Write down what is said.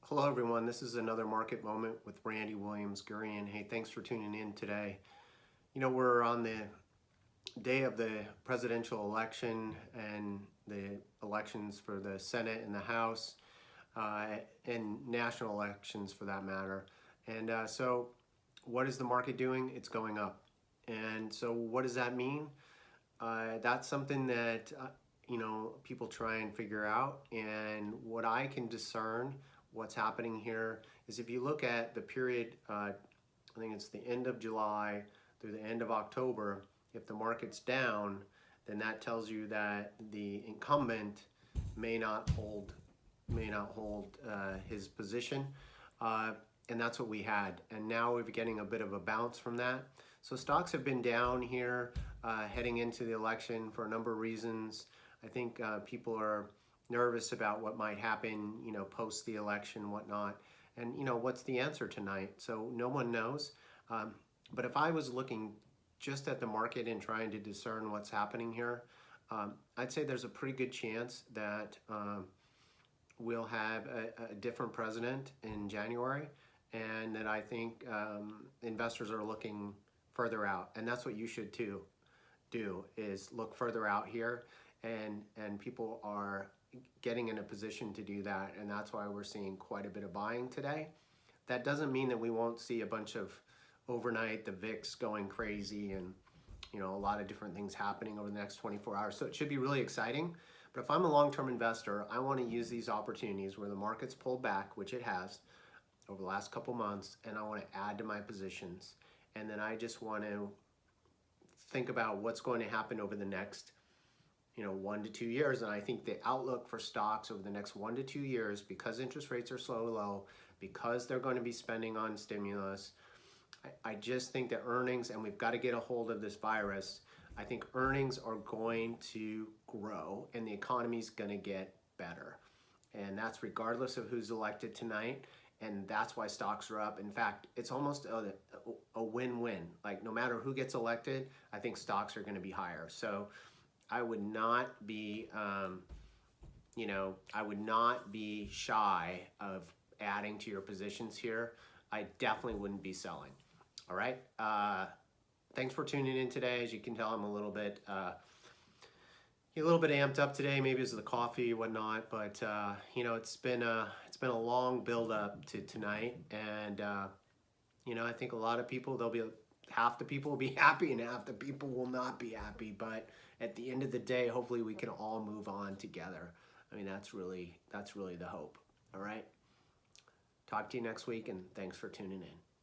Hello everyone, this is another market moment with Randy Williams Gurian. Hey, thanks for tuning in today. We're on the day of the presidential election and the elections for the Senate and the House, and national elections for that matter. So what is the market doing? It's going up. And so what does that mean? That's something that people try and figure out. And what I can discern what's happening here is if you look at the period, I think it's the end of July through the end of October, if the market's down, then that tells you that the incumbent may not hold his position. And that's what we had. And now we're getting a bit of a bounce from that. So stocks have been down here heading into the election for a number of reasons. I think people are nervous about what might happen, post the election, whatnot. And, what's the answer tonight? So no one knows. But if I was looking just at the market and trying to discern what's happening here, I'd say there's a pretty good chance that we'll have a different president in January, and that I think investors are looking further out. And that's what you should too do, is look further out here. And people are getting in a position to do that, and that's why we're seeing quite a bit of buying today. That doesn't mean that we won't see a bunch of overnight, the VIX going crazy, and a lot of different things happening over the next 24 hours. So it should be really exciting. But if I'm a long-term investor, I want to use these opportunities where the market's pulled back, which it has over the last couple months, and I want to add to my positions. And then I just want to think about what's going to happen over the next 1 to 2 years. And I think the outlook for stocks over the next 1 to 2 years, because interest rates are so low, because they're going to be spending on stimulus, I just think that earnings, and we've got to get a hold of this virus, I think earnings are going to grow and the economy's going to get better. And that's regardless of who's elected tonight. And that's why stocks are up. In fact, it's almost a win-win. Like, no matter who gets elected, I think stocks are going to be higher. So I would not be, I would not be shy of adding to your positions here. I definitely wouldn't be selling. All right. Thanks for tuning in today. As you can tell, I'm a little bit amped up today. Maybe it's the coffee, whatnot. But it's been a long build up to tonight, and I think a lot of people, half the people will be happy and half the people will not be happy. But at the end of the day, hopefully we can all move on together. I mean, that's really the hope. All right. Talk to you next week, and thanks for tuning in.